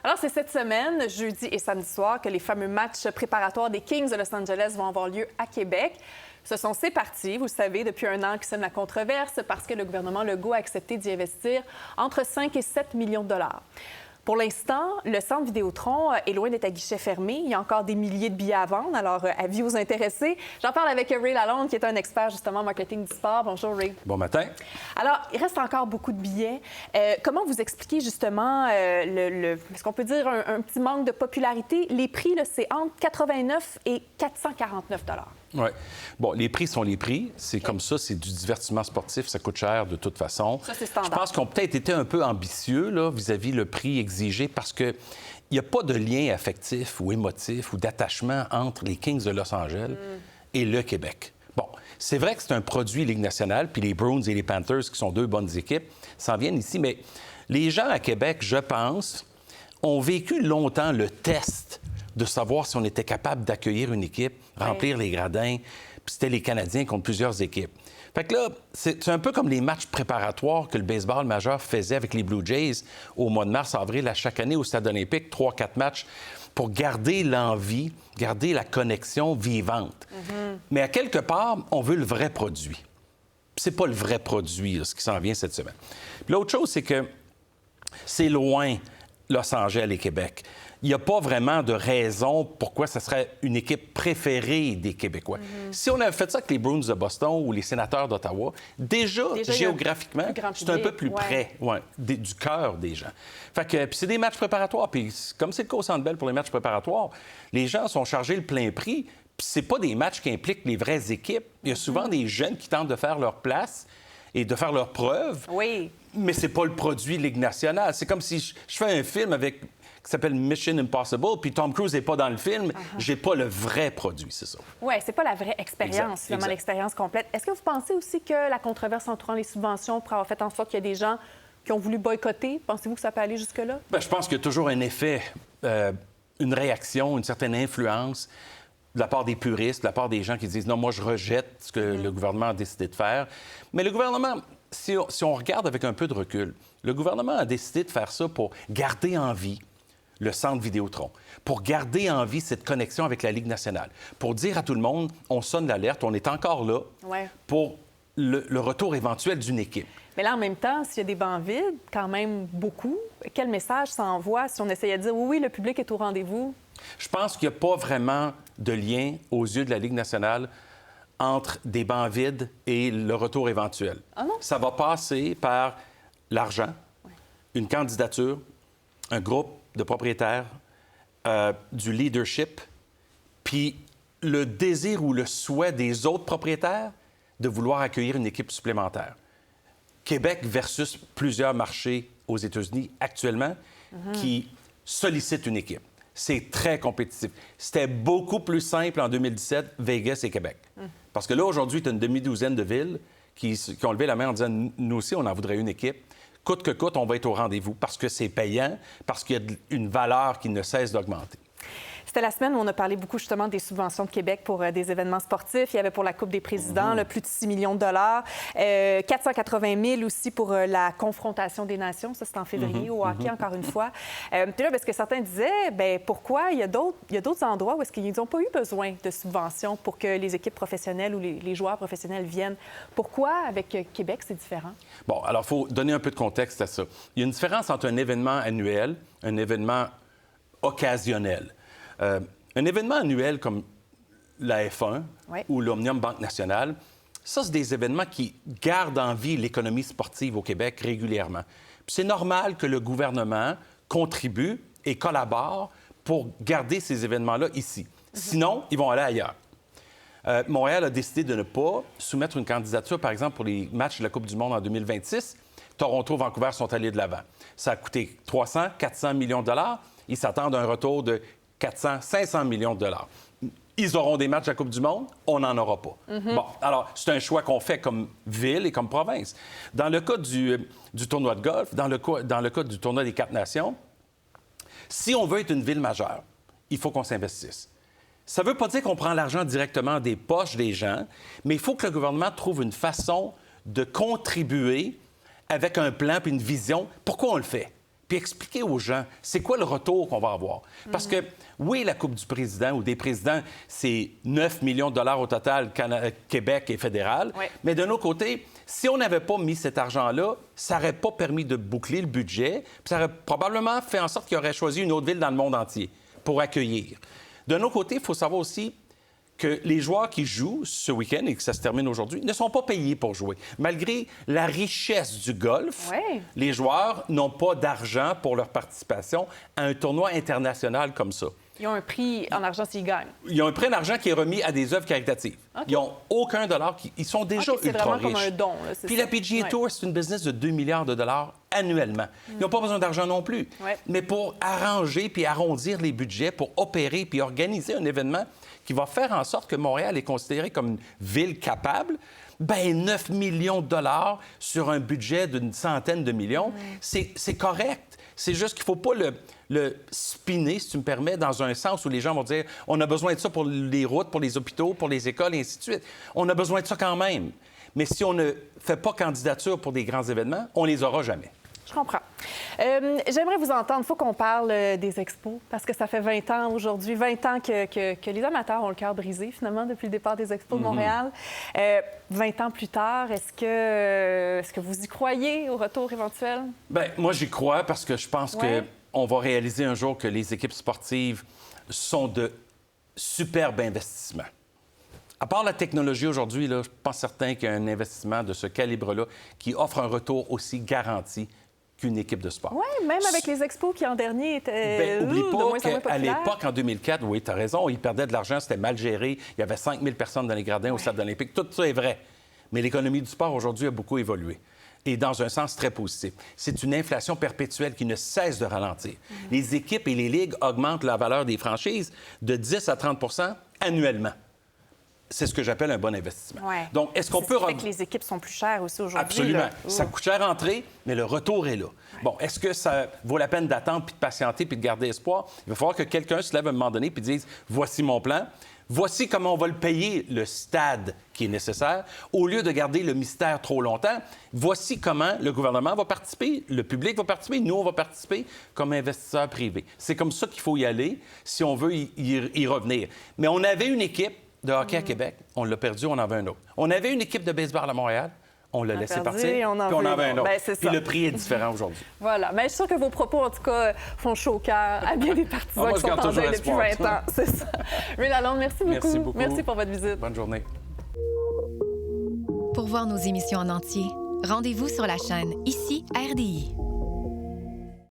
Alors, c'est cette semaine, jeudi et samedi soir, que les fameux matchs préparatoires des Kings de Los Angeles vont avoir lieu à Québec. Ce sont ces partis, vous le savez, depuis un an qui sèment la controverse parce que le gouvernement Legault a accepté d'y investir entre 5 et 7 millions de dollars. Pour l'instant, le centre Vidéotron est loin d'être à guichet fermé. Il y a encore des milliers de billets à vendre, alors avis aux intéressés. J'en parle avec Ray Lalonde, qui est un expert justement en marketing du sport. Bonjour, Ray. Bon matin. Alors, il reste encore beaucoup de billets. Comment vous expliquez justement est-ce qu'on peut dire un petit manque de popularité? Les prix, là, c'est entre 89 et 449 $. Oui. Bon, les prix sont les prix. C'est comme ça, c'est du divertissement sportif. Ça coûte cher de toute façon. Ça, c'est standard. Je pense qu'on peut-être été un peu ambitieux là, vis-à-vis le prix exigé parce qu'il n'y a pas de lien affectif ou émotif ou d'attachement entre les Kings de Los Angeles et le Québec. Bon, c'est vrai que c'est un produit Ligue nationale, puis les Bruins et les Panthers, qui sont deux bonnes équipes, s'en viennent ici, mais les gens à Québec, je pense, ont vécu longtemps le test de savoir si on était capable d'accueillir une équipe, remplir les gradins, puis c'était les Canadiens contre plusieurs équipes. Fait que là, c'est un peu comme les matchs préparatoires que le baseball majeur faisait avec les Blue Jays au mois de mars-avril à chaque année au Stade olympique, 3-4 matchs, pour garder l'envie, garder la connexion vivante. Mais à quelque part, on veut le vrai produit. Puis c'est pas le vrai produit, là, ce qui s'en vient cette semaine. Puis l'autre chose, c'est que c'est loin, Los Angeles et Québec. Il n'y a pas vraiment de raison pourquoi ce serait une équipe préférée des Québécois. Si on avait fait ça avec les Bruins de Boston ou les Sénateurs d'Ottawa, déjà géographiquement, c'est un peu plus près du cœur des gens. Fait que, puis c'est des matchs préparatoires. Puis comme c'est le cas au Centre Bell pour les matchs préparatoires, les gens sont chargés le plein prix. Puis c'est pas des matchs qui impliquent les vraies équipes. Il y a souvent des jeunes qui tentent de faire leur place et de faire leurs preuves. Oui. Mais c'est pas le produit Ligue nationale. C'est comme si je fais un film qui s'appelle Mission Impossible, puis Tom Cruise n'est pas dans le film, j'ai pas le vrai produit, c'est ça. Oui, c'est pas la vraie expérience, vraiment l'expérience complète. Est-ce que vous pensez aussi que la controverse entourant les subventions pourrait avoir fait en sorte qu'il y a des gens qui ont voulu boycotter? Pensez-vous que ça peut aller jusque-là? Bien, je pense qu'il y a toujours un effet, une réaction, une certaine influence de la part des puristes, de la part des gens qui disent « Non, moi, je rejette ce que le gouvernement a décidé de faire. » Mais le gouvernement, si on regarde avec un peu de recul, le gouvernement a décidé de faire ça pour garder en vie le centre Vidéotron, pour garder en vie cette connexion avec la Ligue nationale, pour dire à tout le monde, on sonne l'alerte, on est encore là pour le retour éventuel d'une équipe. Mais là, en même temps, s'il y a des bancs vides, quand même beaucoup, quel message ça envoie si on essayait de dire oui, le public est au rendez-vous? Je pense qu'il n'y a pas vraiment de lien aux yeux de la Ligue nationale entre des bancs vides et le retour éventuel. Ah non? Ça va passer par l'argent, une candidature, un groupe de propriétaires, du leadership, puis le désir ou le souhait des autres propriétaires de vouloir accueillir une équipe supplémentaire. Québec versus plusieurs marchés aux États-Unis actuellement qui sollicitent une équipe. C'est très compétitif. C'était beaucoup plus simple en 2017, Vegas et Québec. Parce que là, aujourd'hui, tu as une demi-douzaine de villes qui ont levé la main en disant « Nous aussi, on en voudrait une équipe. » Coûte que coûte, on va être au rendez-vous parce que c'est payant, parce qu'il y a une valeur qui ne cesse d'augmenter. C'était la semaine où on a parlé beaucoup justement des subventions de Québec pour des événements sportifs. Il y avait pour la Coupe des présidents plus de 6 millions de dollars. 480 000 aussi pour la confrontation des nations. Ça, c'est en février au hockey, encore une fois. Puis là, parce que certains disaient, bien, pourquoi il y a d'autres endroits où est-ce qu'ils n'ont pas eu besoin de subventions pour que les équipes professionnelles ou les joueurs professionnels viennent? Pourquoi, avec Québec, c'est différent? Bon, alors, il faut donner un peu de contexte à ça. Il y a une différence entre un événement annuel, un événement occasionnel. Un événement annuel comme la F1 ou l'Omnium Banque Nationale, ça, c'est des événements qui gardent en vie l'économie sportive au Québec régulièrement. Puis c'est normal que le gouvernement contribue et collabore pour garder ces événements-là ici. Sinon, ils vont aller ailleurs. Montréal a décidé de ne pas soumettre une candidature, par exemple, pour les matchs de la Coupe du monde en 2026. Toronto, Vancouver sont allés de l'avant. Ça a coûté 300, 400 millions de dollars. Ils s'attendent à un retour de 400, 500 millions de dollars. Ils auront des matchs à la Coupe du monde, on n'en aura pas. Bon, alors, c'est un choix qu'on fait comme ville et comme province. Dans le cas du tournoi de golf, dans le cas du tournoi des 4 nations, si on veut être une ville majeure, il faut qu'on s'investisse. Ça ne veut pas dire qu'on prend l'argent directement des poches des gens, mais il faut que le gouvernement trouve une façon de contribuer avec un plan puis une vision. Pourquoi on le fait? puis expliquer aux gens c'est quoi le retour qu'on va avoir. Parce que, oui, la Coupe du président ou des présidents, c'est 9 millions de dollars au total, Québec et fédéral. Ouais. Mais d'un autre côté, si on n'avait pas mis cet argent-là, ça n'aurait pas permis de boucler le budget, puis ça aurait probablement fait en sorte qu'il aurait choisi une autre ville dans le monde entier pour accueillir. D'un autre côté, il faut savoir aussi que les joueurs qui jouent ce week-end et que ça se termine aujourd'hui ne sont pas payés pour jouer. Malgré la richesse du golf, les joueurs n'ont pas d'argent pour leur participation à un tournoi international comme ça. Ils ont un prix en argent s'ils gagnent. Ils ont un prix en argent qui est remis à des œuvres caritatives. Okay. Ils n'ont aucun dollar. Ils sont déjà ultra riches. C'est vraiment comme un don. Là, puis la PGA Tour, c'est une business de 2 milliards de dollars annuellement. Ils n'ont pas besoin d'argent non plus. Mais pour arranger puis arrondir les budgets, pour opérer puis organiser un événement qui va faire en sorte que Montréal est considérée comme une ville capable, bien, 9 millions de dollars sur un budget d'une centaine de millions, c'est correct. C'est juste qu'il ne faut pas le spinner, si tu me permets, dans un sens où les gens vont dire « on a besoin de ça pour les routes, pour les hôpitaux, pour les écoles, et ainsi de suite ». On a besoin de ça quand même. Mais si on ne fait pas candidature pour des grands événements, on les aura jamais. Je comprends. J'aimerais vous entendre. Il faut qu'on parle des expos, parce que ça fait 20 ans aujourd'hui, 20 ans que les amateurs ont le cœur brisé, finalement, depuis le départ des expos de Montréal. 20 ans plus tard, est-ce que vous y croyez au retour éventuel? Bien, moi, j'y crois parce que je pense qu'on va réaliser un jour que les équipes sportives sont de superbes investissements. À part la technologie aujourd'hui, je ne suis pas certain qu'il y a un investissement de ce calibre-là qui offre un retour aussi garanti qu'une équipe de sport. Oui, même avec les expos qui, en dernier, étaient de moins en moins populaires. À l'époque, en 2004, oui, tu as raison, ils perdaient de l'argent, c'était mal géré. Il y avait 5 000 personnes dans les gradins au Stade olympique. Tout ça est vrai. Mais l'économie du sport, aujourd'hui, a beaucoup évolué. Et dans un sens très positif. C'est une inflation perpétuelle qui ne cesse de ralentir. Les équipes et les ligues augmentent la valeur des franchises de 10 à 30 annuellement. C'est ce que j'appelle un bon investissement. Ouais. Donc, est-ce qu'on peut... Ça fait que les équipes sont plus chères aussi aujourd'hui. Absolument. Ça coûte cher à entrer, mais le retour est là. Bon, est-ce que ça vaut la peine d'attendre, puis de patienter, puis de garder espoir? Il va falloir que quelqu'un se lève à un moment donné puis dise « Voici mon plan. Voici comment on va le payer, le stade qui est nécessaire. Au lieu de garder le mystère trop longtemps, voici comment le gouvernement va participer, le public va participer, nous, on va participer comme investisseurs privés. » C'est comme ça qu'il faut y aller si on veut y revenir. Mais on avait une équipe de hockey à Québec, on l'a perdu, on en avait un autre. On avait une équipe de baseball à Montréal, on l'a laissé partir, puis on en avait un autre. Puis le prix est différent aujourd'hui. Voilà. Mais je suis sûre que vos propos, en tout cas, font chaud au cœur à bien des partisans qui sont en deuil depuis 20 ans. C'est ça. Ray Lalonde, merci beaucoup. Merci pour votre visite. Bonne journée. Pour voir nos émissions en entier, rendez-vous sur la chaîne Ici RDI.